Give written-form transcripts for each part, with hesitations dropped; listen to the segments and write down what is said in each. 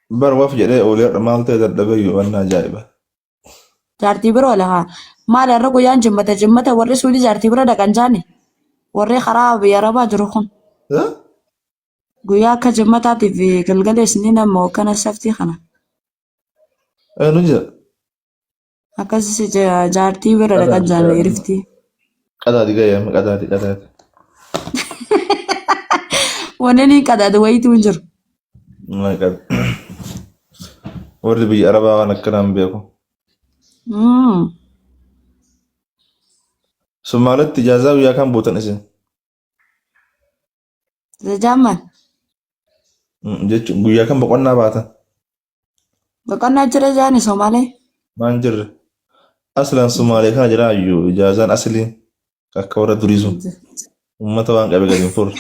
bar waf jedhee oolee maaltee dadhabee waan ajaa'iba. Jaartii biroo lahaa maal irra guyyaan jimmata warri suudii jaartii bira dhaqan jaani warri karaa biyya arabaa jiru kun guyyaa akka jimmataatiif galgaleessni nama hokkana saftii kana Eenyu jira? akkasis jaartii bira dhaqan jaani iriftii. Qadaadi gahee qadaadi. Wanni qadaadi wayiitu hin jiru. Warri biyya arabaa waan akkanaan beeku. Somaalitti ijaazaa guyyaa kan buutan isin? Jaamman Jechuun guyyaa kan boqonnaa baatan? boqonnaa jira jaani Somaalee. Maan jirre? Aslaan Somaalee kana jira iyyuu ijaazaan asliin akka warra durii sun uummata waan qabe gadi hin furre.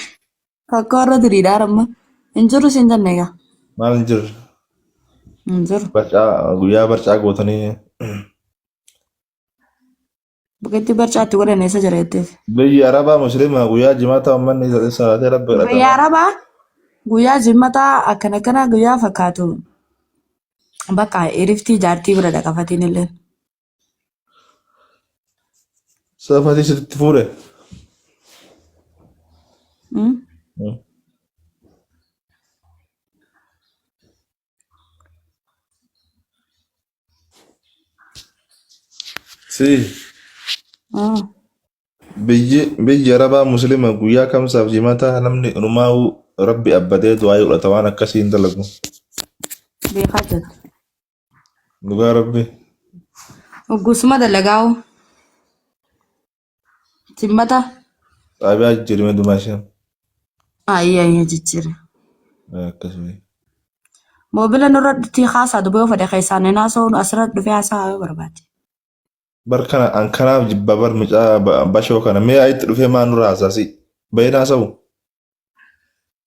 Akka warra duriidhaa ramma hin jiru siin jenne egaa. Maal hin jirre? Hin jiru. Guyyaa barcaa gootanii Bukeetti barcaatti godhan eessa jira jetteef. biyya arabaa musliimaa guyyaa jimaata uummanni salaatee rabbi Biyya kadhata. arabaa guyyaa jimmataa akkana guyyaa fakkaatu bakka iriftii jaartii bira dhaqafatiin illee. Saafatii sitti fuudhe. Si biyya arabaa musliima guyyaa kamsaaf jimaata namni dhumaa'u rabbi abbatee du'aa godhata waan akkasii hin dalagu. Beekaa jira. Dhugaa rabbi. Uggusuma dalagaa'u. Jimmata. Xaabiyaa jijjiirame dumaashee. Ayyaa jijjiire. Akkasuma. Moobila nurra dhuftii haasaa dubee of adda keessaan inni haasa'uun asirratti dhufee haasaa barbaade. Bar kana ankanaaf jibba bar mucaa bashoo kana mee ayitti dhufee maan nurra haasaasi baay'ee haasa'u.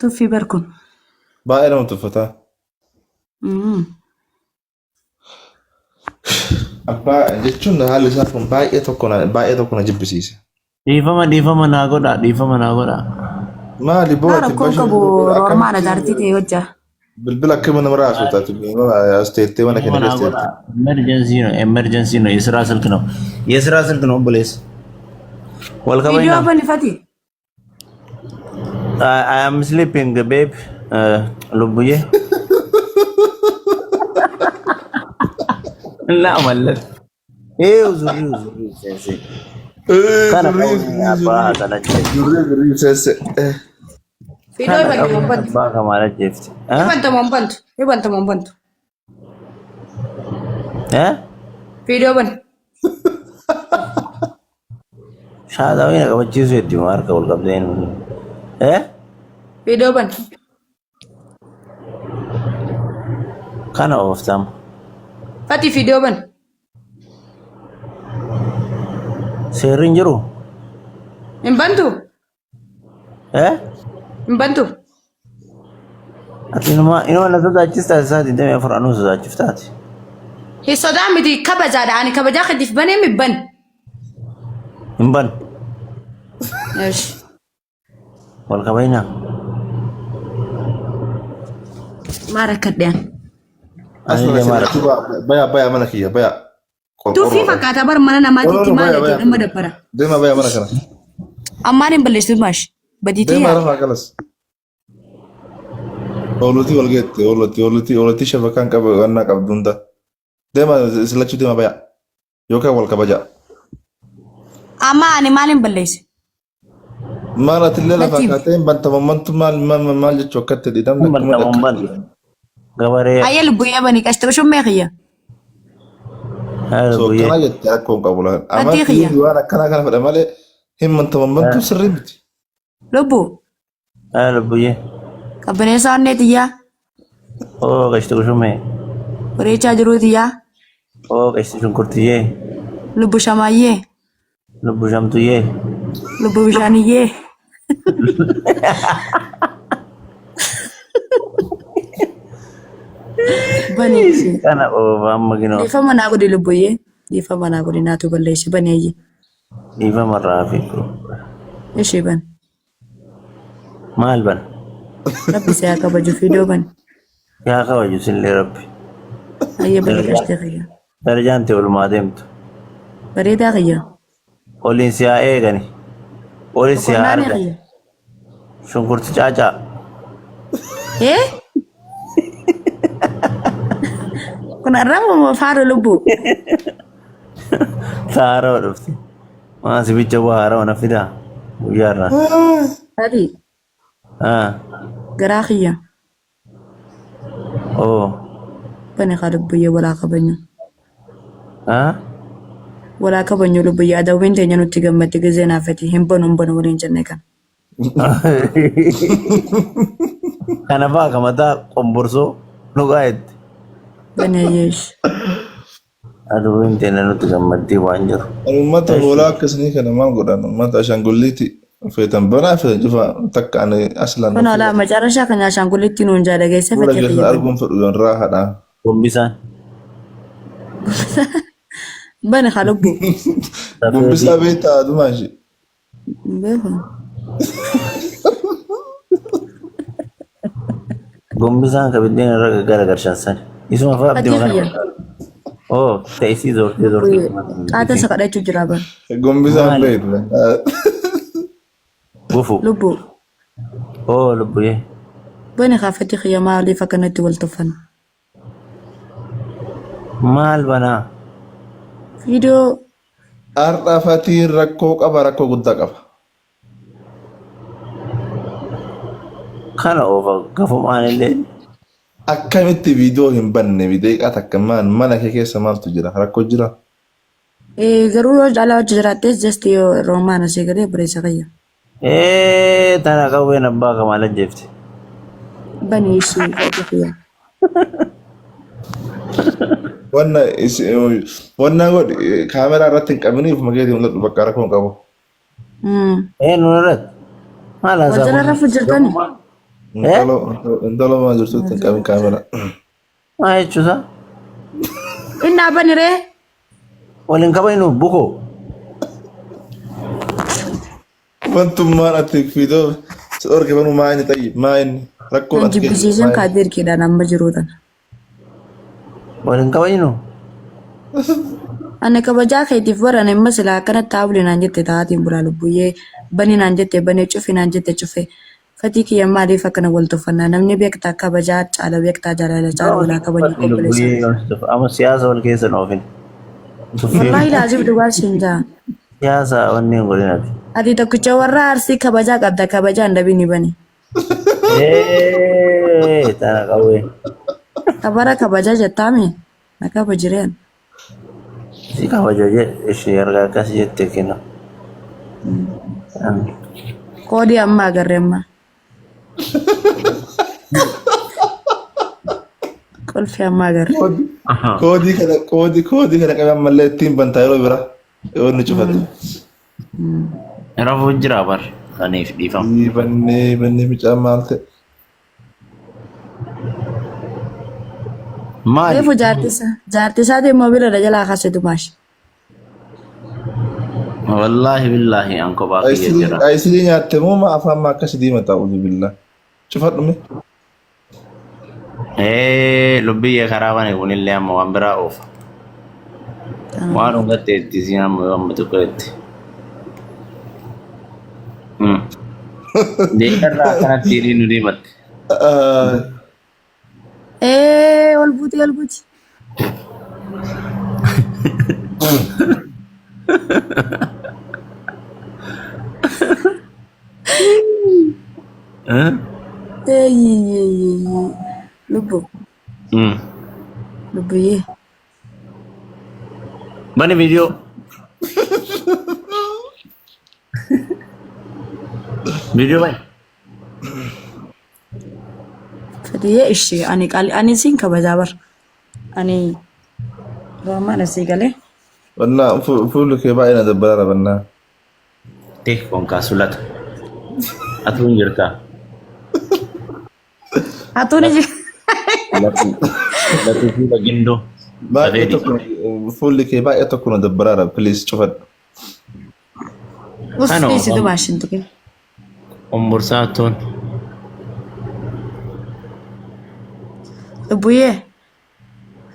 Tuffii barkun. Baay'ee nama tuffataa. Abbaa jechuun haalli isaa kun baay'ee tokko na jibbisiise. Dhiifama naa godha. Maali booti Rakkoon qabu Oromaan agartii ta'e hojjaa. bilbila akkuma nama raasuutaati asteettee mana kenna Emergency ነው የስራ ስልክ ነው ብሌስ Video apa nih Fatih? I am sleeping babe lubuye لا ملت zuri sense kana apa sese Video apa nih Mompantu? ba kamara jeft Iban Mompantu. Video apa nih? shaadawi na kabachiisu itti marka wal qabdeen Video apa nih? kana oftam Fatih video apa nih? seerin jiru Membantu? ati inuma na sodaachista isaati damee afur anuu sodaachiftaati Sodaa miti kabajaadha ani kabajaa kadif banee mibban. himban Eesh. wal qabayna Mara kadhiyan. baya mana kiyya baya Tuffii fakkaata bar mana namaatiitti maal jedhama dabbara. deema baya mana kana Ammaan hin balleessu maash. Badiitii deema yaa. rafaa kalas oolutii shafakaan qaba wannaa qabdunda deema silachuu deema baya yookaan wal kabaja Amma ani maal hin balleessu? maal atillee lafaa kaateen bantamammantu maal jechuu akkatti dhidhamne himban gabaree Ayya lubbuyyaa banii qashta shummee kiyya. lubbuyee kana jettee rakkoon qabu laan Addii kiyya. amantii waan akkanaa kana fedha malee hin bantamammantu sirrii miti Lubbuu lubbuyee qabbaneessaa onnee xiyyaa. oo qashti kushumee Bareechaa jiruu xiyyaa. oo qashti shunkurtiyyee Lubbu shamaayyee. lubbu shamtuyyee Lubbu bishaaniyyee. Banii. kana amma ginoo Dhiifama naa godhi lubbuyyee. Dhiifama naa godhi naatu balleessi baneeyye. dhiifama raafi Ishee maal ban Rabbi isaa kabaju fidoo ban. يا أخي وجه لي ربي. هيا بريدة خيا. درجانتي والمادمت. بريدة خيا. قولي سيا إيه غني. قولي سيا تقولناني أرجع. خيا. شنكرت جاجا. إيه؟ كنا رموا مفارو لبو. ثارة ودفتي. ما سبيت جوا هارا ونفدا. وجارنا. هذه قراخية. أوه. بني خالبية ولا كبنيو. ها؟ ولا كبنيو لبية أدا وين تيجي نتيجة تيجي فتي هم بنو ولين جنكان. Kana ba kamata komborso nugaid. بني يش. Aduh intena nutu gammaddi wanjur. المتا ولا كسني كان ما قدرنا المتا عشان قلتي في تنبنا في جفا تك أنا أصلا كنا لا ما جرى شاكن عشان قلت تنون جالا جاي ولا سفتي جالس خيا. أرقم في اليوم راحة ده Gombisan. بني خالبو. بس أبيت هذا ماشي بفهم. Gombisan kabidin raga gara garshan san. Isuma fa abdi فتي makan. خيا. Oh, taisi zorti. هذا سكرة تجربة. قوم بزام Mal. بيت Gufu. لبو. Oh, lubu ye. بني خافتي خيا ما لي فكنت والتفن. Mal bana. فيديو أرتا فاتين ركوك أبا ركوك قدك Kana over gafu manile. akkamitti viidiyoo hin banne deeqaa takka mana kee keessa maaltu jira rakkoo jira garuu yoo caalaa jiraattis just yoo roomaana si galee bireessa fayya. Tana kawween abbaa kamala jefti. Bani ishii fayya. wannan godhi kaameraa irratti hin qabiniif mageetii mul'atu bakka rakkoo hin qabu. Nurat. Maal haasaa? Wajjira rafu jirtani. Intalo maa jirtutti hin qabin kaameraa. Maa jechuusa? Inni abani ree. Waliin qabaynu buko. Wantummaan ati viidiyoo orge banuu maa inni ta'i maa inni rakkoon ati jibbisiisan kaadir keedhaan amma jiruutan. Waliin qabaynu. Ani kabajaa keetiif baran amma silaa akkanatti taa'uuli naan jette taa'aatiin bulaa lubbuyyee bani naan jette bani cufi naan jette cufe. Fatii kiyya maaliif akkana wal tuffannaa namni beektaa kabajaa caala beektaa jaalala caala walaa kabajaa qopheessa. Amma siyaasa wal keessa oofin. Wallahi laazim dhugaa shinjaa. Siyaasa wanni hin godhinati. Ati tokkicha warra arsii kabajaa qabda kabajaa hin dhabini bani. Tana qawwee. Kabara kabajaa jettaami na kabajireen. Si kabaja ishee erga akkas jette kenna. Koodii amma agarree amma. Kolfi amma agarree. koodii kana qabee ammallee ittiin bantaa yeroo bira yoo inni cufate. Rafuu jira bar saniif dhiifama. Bannee bicaa maal ta'e. Maali? Reefu jaartisaatiin mobiila jalaa kaasitu maashi. Wallahi billahi an kophaa kiyya jira. Ayisilii nyaatte moo maa afaan maa akkasi diimataa uzu billaa. Cufadhume. Lubbiyya karaa bane kunillee amma waan biraa oofa. Waan hundatte itti siin amma tokko itti. Deekarraa akkanatti hiriin nu deematte. Ol buuti ol buuti. Lubbu. Lubbuyyee. Bani video. Video bani. Fadiyee ishee ani siin kabajaa bar. Ani roomaan asii galee. Bannaa fuulli kee baay'ee na dabbalaara bannaa. Teh konkaa sulata. Atuun jirtaa. Hatuun iji. Lati fuula gindoo. Baay'ee tokko fuulli kee baay'ee tokko na dabbalaara please cufadhu. Uffisitu maashin tuqe. Ombursaa toon. Buye.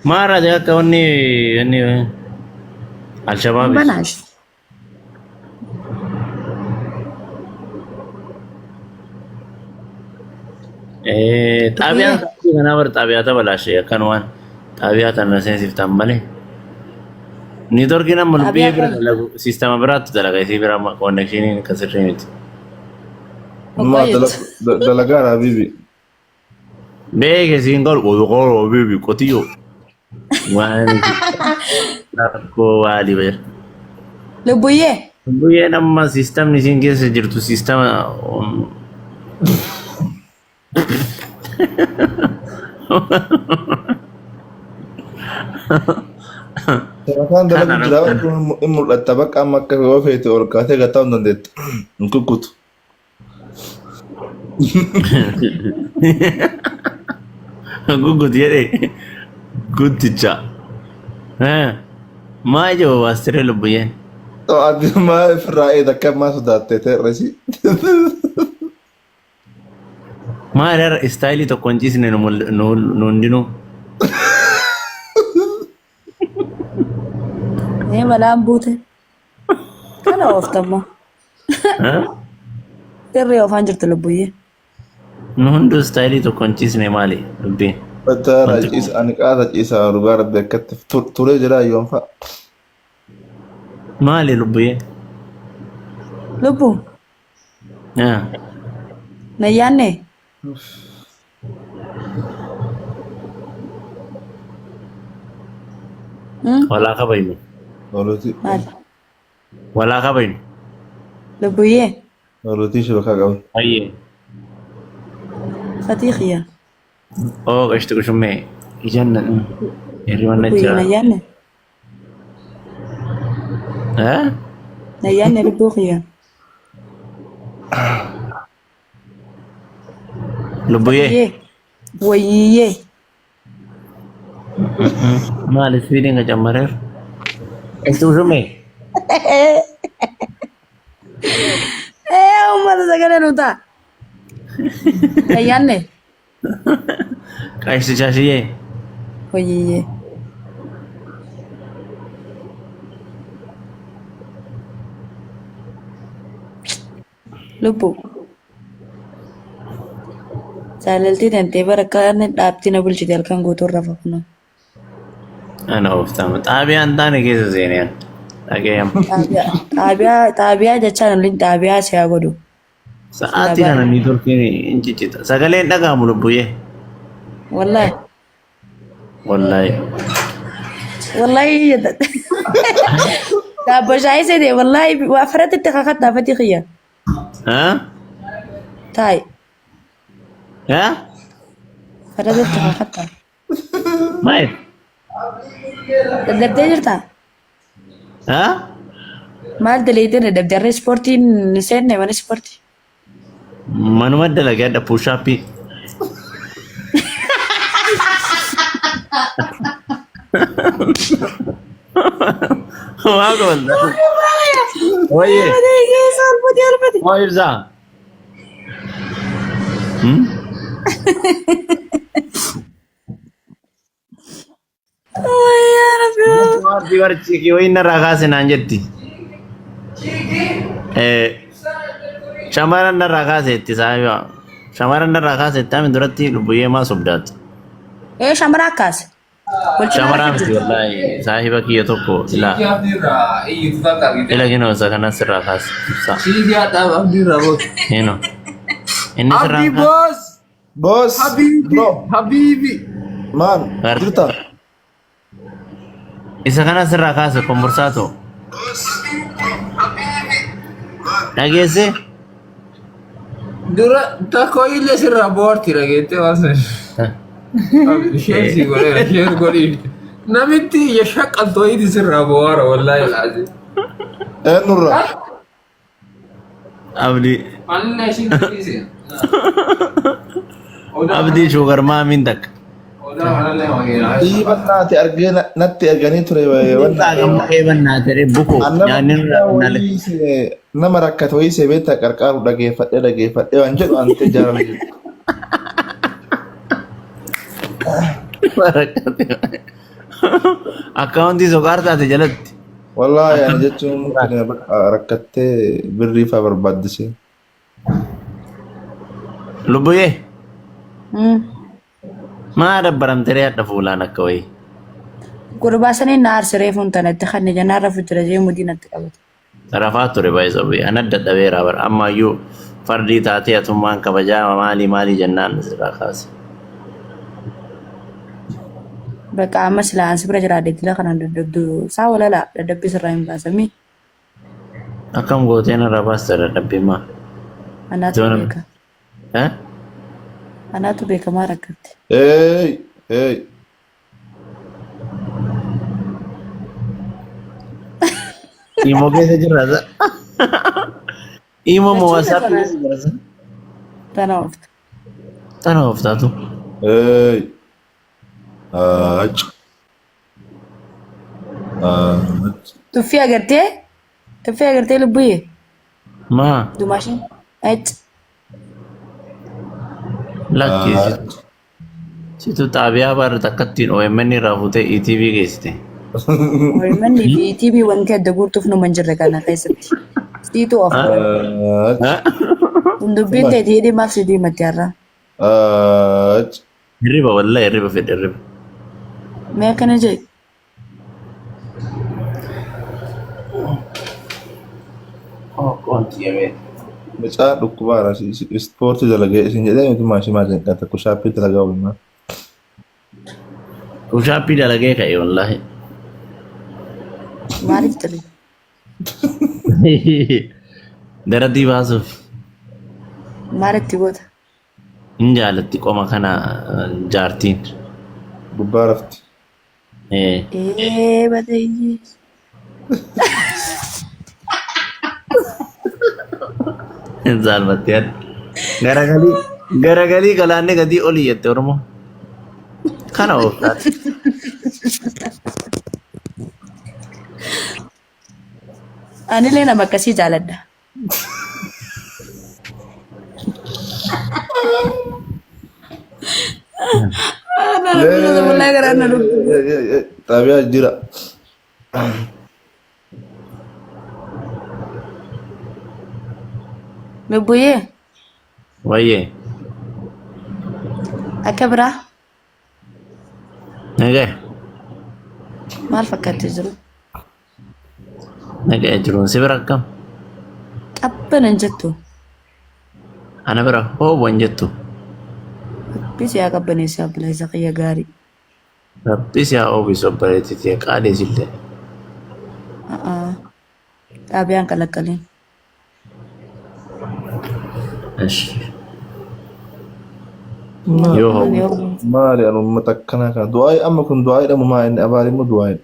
Mara dia kau ni Al-Shabaab. Banash. Tabiat kenapa bertabiat apa lah sih kan wan tabiat anda sensitif tambah ni torkina melebih lagu sistem berat tu lagu isi berapa koneksi ini kasih remit. ما دلقانا حبيبي. Bege single o baby kotiyo. Wani ko wali ber. Buye. Buye nama sistem ni singkir sejurtu sistem كان دلقا جراوة إمو الاتباك أما كفوا فيتي أوركاتي غتاون دندت نكوكوت. Aku dia deh, good cak. Maju wastre lebih. تو عاد ما في الرأي إذا كان ما صدقت ترسي. Ma ada style itu kunci sini nundino. Malam bute. Kana oftama. Terre of anjir buye. Nundu style itu kunci sini mali lebih. فترى جيس أنا قاعد جيس رجال بكتف تولي جرا يوم فا. Mali lebih. Lupu. Nayane. Wala ka ba yun? ولوتي Wala ka ba yun? Lubuye. ولوتي شو بخاك Ay. Khatikhia. Oh, gusto ko shume. Iyan na. Everyone na Buye siya. nayane. Ha? Nayane lubukhia. Lubuye. Ye. Buye. Mali feeling ka jamarer. Gusto ko shume. Umar sagala nuta. Nayane. Gusto siya siya. Buye. Lupu. Jaalaltii dantee barakkaan dhaabtii na bulchite halkan guutuu irra fafna. Ana oftama. Taabiyaan taane keessa seeneen. Dhagayam. Xaabiyaa jechaan olin xaabiyaa si haa godhu. Sa'aatii kana ni turkiin hin ciccita. Sagaleen dhaga'amu lubbuyyee. Wallahi. Wallahi. Wallahi. Daabbo shaayii sedee wallahi waa farati itti kakattaa fati kiyya. Ha? Taa'e. Ha? Farati itti kakattaa. Maal? Daddabdee jirtaa? Ha? Maal daleetee daddabdarree ispoortiin ni seenne mana ispoortii. Manuma dalagaa dha puushaappii. Waa goonda. Oye. Waa ibsaa. Wanti barsiiki wayii narraa kaase naan jetti. Shamarran narraa kaasetti saahiba. Shamarran narraa kaasetti amin duratti lubbuyyee maa sobdaatti. Shamara akkaas. Shamarran miti wallaahi saahiba kiyya tokko ilaa. Ila kinoo isa kana sirraa kaase. Hino. Inni sirraa kaase. بوس برو حبيبي مان جرتا Isa kana sirraa kaase komborsaato. Dhageesse? dura tako ile sirra borti ragete wasan شيء يقول شيء يقول نمتي يشق الطويد سرها بوارة والله العظيم ايه نورا Abdi. أنا شيء كذي Abdi sugar mami ndak. iya nati argena nati argani ture Agam keban na tere buko. Nyanin nale. nama rakat wai se beta karkar dage fadde wanjut ante jaran Akkaawuntii soqaar taate jalatti. والله يعني جتهم ممكن ركبت بالريفة بربادسي Lubbuyyee maa dabbaramtee adda fuulaan akka wayii. Gurbaasanii na aarsiree fuuntanatti kan jennaan rafu jira jee mudii natti qabate. Rafaa ture baay'isa biyya ana dadhabeera bara ammayyuu fardii taatee atummaan kabajaa maalii jennaan sirraa kaase. Bakka amma silaa ansi bira jira adeetila kanaan daddabdu saa walala daddabbii sirraa hin baasamii. Akkam gooteen irraa baasta dadhabbii maa? Anaatu Joona- beeka. Eh? Anaatu beekamaa rakkatti. اي Imo keessa jirra. Imo moo WhatsApp keessa jirra? Tana oofta. Tana ooftaatu. اي اج اج Tuffii agartee? Tuffii agartee lubbuyyee? Maa? Dumaashin? Ech. Lakkisi. Situ xaabiyaa baarri takkattiin OMN irraa fuutee ETV geessite. Manni fi TV wanti adda guutuuf nu manjirre kana keessatti. Siitu of. Dubbiin ta'e hidhii maaf si diimatti har'a. اج Hirriba wallaahi hirriba fedhe hirriba. Mee akkana jee? Mucaa dhukkubaadha. Ispoortii dalagee isin jedhee miti maashimaa jedhan tokko shaappii dalagaa oolmaa. Kushaappii dalagee ka'e wallaahi. Maaliif ture? Daradii baasuuf Maalitti goota? hin jaalatti qoma kana jaartiin. Gubbaa rafti. Bateeyyee. Zaalbattee garagalii galaanne gadii olii jette Oromoo. Kana ooftaati. Anillee nama akkasii jaaladha. Mul'aa garaa na dhuguu. Xaabiyaa jira. Lubbuyyee Wayyee. akka biraa Nagaya. maal fakkaatee jiru? Nagaya jiruun si bira akkam? Qabbanan jettu. Ana bira hoowwan jettu. Bisi yaa qabbaneessi abbilaa isa qiyya gaarii. Rabbis yaa oobisu obboleettitee qaaleesillee. Xaabiyaan qalaqqaliin. Ashi. Yoo hawwu. Maali an uummata akkanaa kana du'aayi amma kun du'aayiidha moo maa inni abaariin moo du'aayiidha?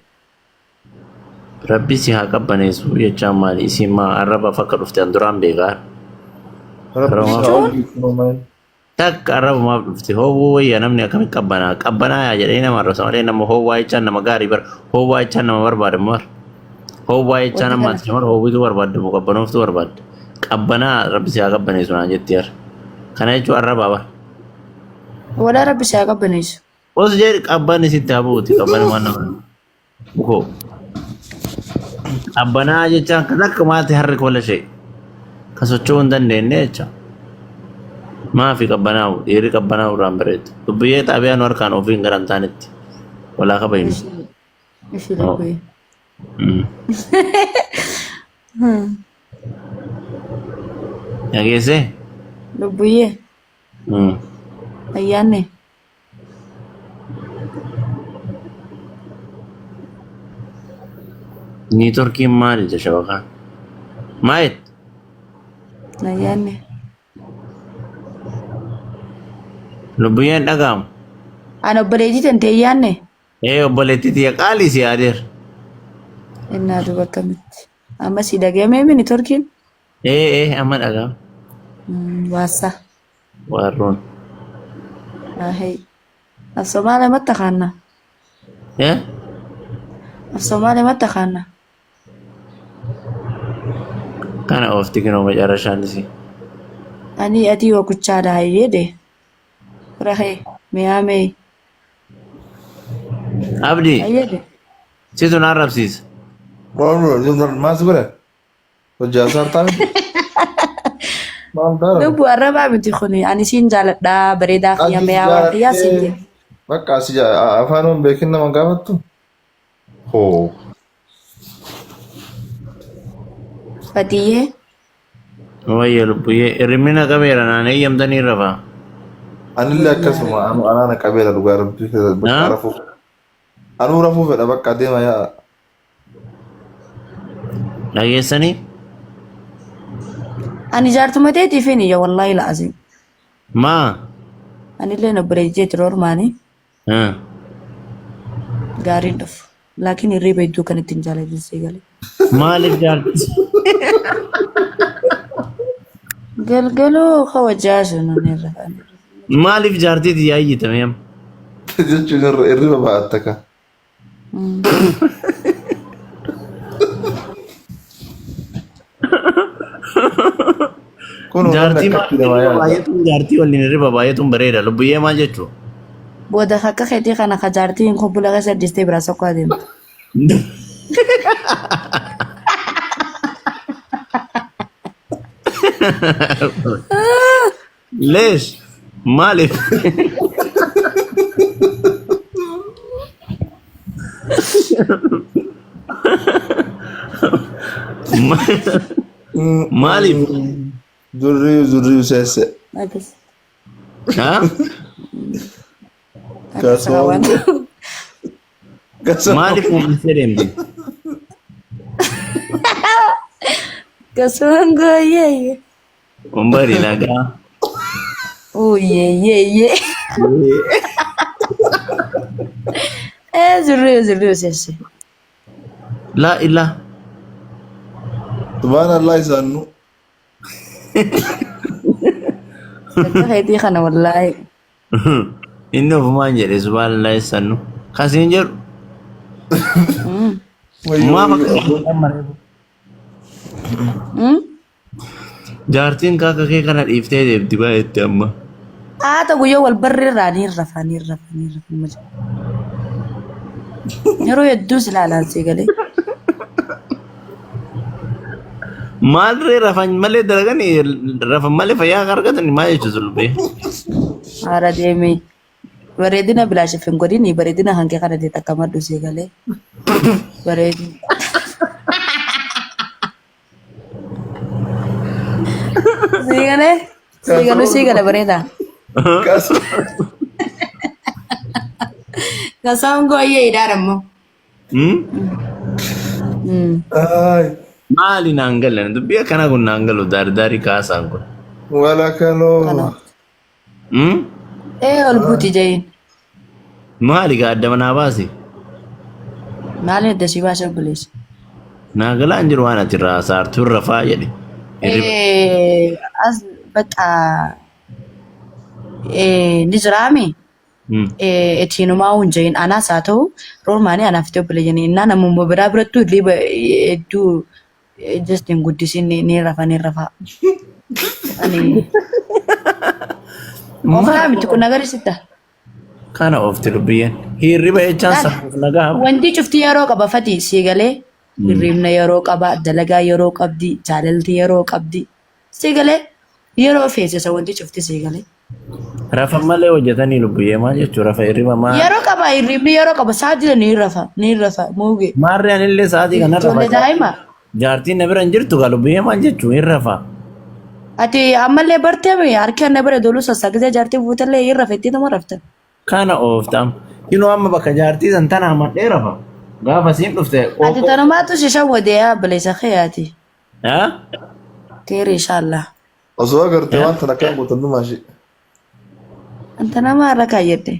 Rabbi si haa qabbaneessu jechaan maali isiin maa arraba fakka dhufte an duraan beekaa. Takka arraba maaf dhufte hoowwuu wayyaa namni akkamitti qabbanaa yaa jedhee nama arrabsa malee nama hoowwaa jechaan nama gaarii bara hoowwaa jechaan nama barbaadamu mara. Hoowwaa jechaan nama ati mara hoowwitu barbaadamu qabbanooftu barbaadda. Qabbanaa rabbi si haa qabbaneessu naan jetti har'a. Kana jechuun arrabaa bara. Walaa rabbi si haa qabbaneessu. Os jedhi qabbanni sitti haa bu'uuti qabbanni waan nama. Bukoo. Qabbanaa jechaan kan akka maati harri kola ishee. Ka socho'uu hin dandeenye jecha. Maafi qabbanaa'u dhiirri qabbanaa'u irraan bareedu. Dubbiyyee xaabiyaan harkaan ofiin gara hin taanetti. Walaa qaba hin. Ishii lubbuyyee. Dhageessee? Lubbuyyee. Ayyaanne. Niitorkiin maali jecha bakaan? Maayet? Ayyaanne. Lubbiyyeen dhaga'amu? Ani obboleettii tante ayyaanne. Obboleettii tiyya qaalii si yaadeer. Innaa duba akkamitti. Amma si dhagahame mini torkiin. Amma dhaga'amu. Waassa. Warroon. Ahee. Af Somaaliyaa matta kaanna. Af Somaaliyaa matta kaanna. Kana oofti kinoo macarashaan isi. Ani adii wakuchaadha hayyede. Rahee mi'aamee. Abdi, Ayyade. situ narrabsiis. Maal si godhe? Hojjaa saartaa miti? Maal taara? Lubbu arrabaa miti kuni ani siin jaaladhaa bareedaa fi ammayyaa waan xiyyaa siin jedhe. Bakka asi afaan hin beekin nama gaafattu? Hoo. Badiyyee. Wayya lubbuyyee hirmina qabeera naan eeyyamtanii rafaa. Anillee akkasuma anaana qabeera dhugaa rabbii bakka rafuu. Anuu rafuu fedha bakka deema yaa. Dhageessanii? Ani jaartuma teetiif hin iyya wallaahi la'aziim. Maa? Anillee na bareejjee ture ormaanii gaariin dhufu. Laakiin hirriiba hedduu kan ittiin jaaladhiisee galee. Maaliif jaartis? Galgaloo kawajaa sunuun irra. Maaliif jaartiiti yaayyitame amma? Jechuun hirriba ba'atta ka. Jaartii waliin hirriba baay'eetuun bareeda. Lubbuyyee maal jechuu? Booda akka keetii kana ka jaartiin kubbula keessa distee biraa sokkoo adeemtu. Lees maaliif? Maaliif? Zurriyu seesse. Haa? Maaliif uummisee deemti? Kasumaan gooyyee. Umbari nagaa. Yee. Zurriyu seesse. Laa ilaa. Subhanallah isaannu. Akka keetii kana wallaahi. Inni ofumaan jedhe subhanallah isaannu. Kasiin jedhu. Maa bakka mareefu. Jaartiin kaaka kee kana dhiiftee deemti baay'eetti amma. Haa ta'u guyyoo wal barreerraa ni rafaa. Yeroo hedduus ilaalaan see galee. Maalirree rafan malee dalaganii rafan malee fayyaa argatan maal jechuun lubbee? Haara deemee bareedina bilaasheef hin godhini bareedina hangee kana deeta akka maddu see galee. Bareedina. Siigale bareeda. Kasaan gooyyee idaaramu. Maali naan galan dubbii akkana kun naan galu daarii kaasaan kun. Wala kanoo. Ol buuti jayin. Maali gaaddama naa baasi? Maali adda si baasa obboleessa? Naa galaan jiru waan ati irraa saartuu irra faa jedhe. As bakka ni jiraame. Etiinumaa hunjayin anaas haa ta'u roormaanii anaaf itti obboleeyyanii innaa namummaa biraa birattu hedduu justiin guddisiin ni rafa. Ofaa miti kun agarsiisa. Kana oofti dubbiyyeen. Hirriba jechaan safuuf nagaa. Wanti cufti yeroo qaba fati siigalee. Hirribna yeroo qaba, dalagaa yeroo qabdi, jaalalti yeroo qabdi. Siigalee yeroo feesisa wanti cufti siigalee. Rafa malee hojjetanii lubbiyyee maal jechuun rafa hirriba maal? Yeroo qaba hirribni yeroo qaba sa'aatii ni rafa muuge. Maarree anillee sa'aatii kana rafa. Ijoollee daa'ima. Jaartiin na bira hin jirtu gaa lubbiyyee maal jechuun hin rafa. Ati ammallee barteemi harki na bira dooluu sassaagitee jaartii fuutallee hin rafa itti nama rafta. Kana ooftam. Inuu amma bakka jaartii san tana amadhee rafa. Gaafa siin dhufte. Ati tanumaatu shishan wadee bilisa keeyaati. Haa? Teeri inshaallah. Osoo agartee waan tana kan guutannu maashi. Anta nama irra kaayyadde.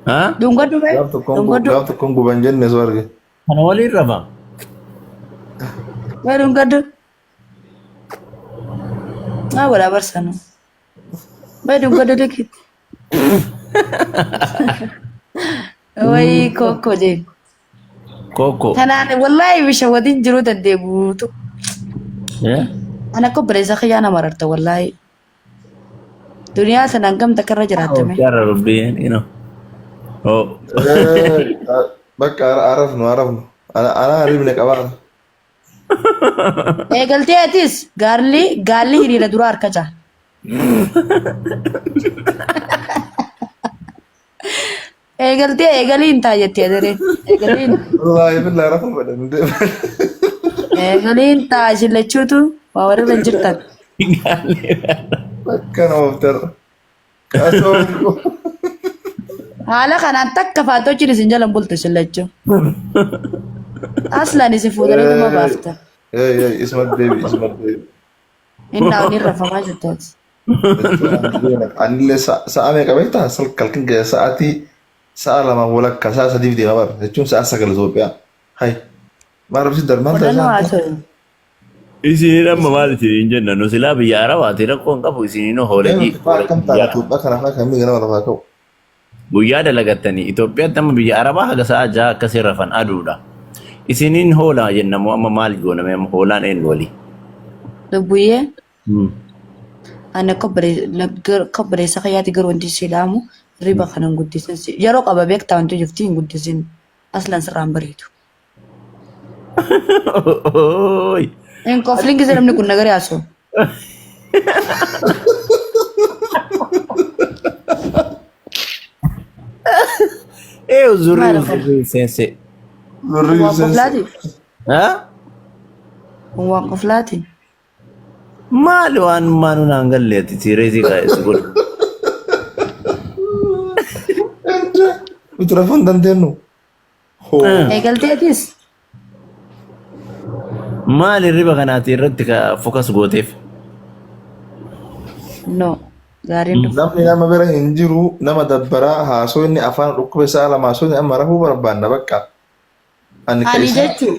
Haa? Dungoddu bee? Gaaf tokkoon guban jenne soo arge. Kana waliin rafa. Bee dungoddu. Maa wala barsanu. Bee dungoddu dikit. Wayii kookoo deemu. Kookoo. Tanaan wallaahi bishaan wadiin jiruu dandeebuutu. Ana ko bilisa kiyyaa nama rarta wallaahi. Duniyaa sanaan gamta karra jiraattame. Jaarra lubbiyyeen ino. Oh. Bakka arafnu. Ana ribne qabaa. Eegaltee atis gaalli hiriira dura harka jaa. Eegaliin taa jettee dareen. Wallaahi billahi rafa fedhan. Eegaliin taa isin lachuutu waa warra hin jirtan. Bakka nama uftar. Kaasoo. Haala kanaan takka faattochiin isin jala bultu isin lachuu. Aslaan isin fuudhanii nama baafta. Ismat baby. Innaa waliin rafamaa jirtooti. Anillee sa'a meeqa beektaa? Kalkin gaya sa'a lama walakka sa'a sadiif deema bara jechuun sa'a sagal Itoophiyaa. Hai maal rabsi darmaan Fudhannoo haa ta'u. Isiniin amma maal isiniin jenna nu silaa biyya Arabaati rakkoon qabu isiniin hooletii. Akkam ta'a Itoophiyaa kanaaf akkamii ganama lafaa ka'u. Guyyaa dalagattanii Itoophiyaatti amma biyya Arabaa haga sa'a jaha akkasii rafan aduudha. Isiniin hoolaa jennamoo amma maal gooname amma hoolaan eenyu walii? Lubbuyyee ana kabbareessa kayyaatti garuu wanti sidhaamu riba kanan guddisan yeroo qaba beektaa wanti jirti hin guddisin aslan sirraan bareedu. Hin kofliin gisee namni kun nagari haasoo. Zurri seense. Zurri Waan koflaati. Haa? Waan koflaati. Maali waan maanu naan galleeti sireesii kaa'eessu godhu. Utu rafuu hin dandeenyu. Eegalteetis. Maali riba kanaati irratti fokas gooteef? No. Gaariin dhufu. Namni nama bira hin jiru nama dabbaraa haasoo inni afaan dhukkube sa'a lama haasoo inni amma rafuu barbaanna bakka. Ani jechuun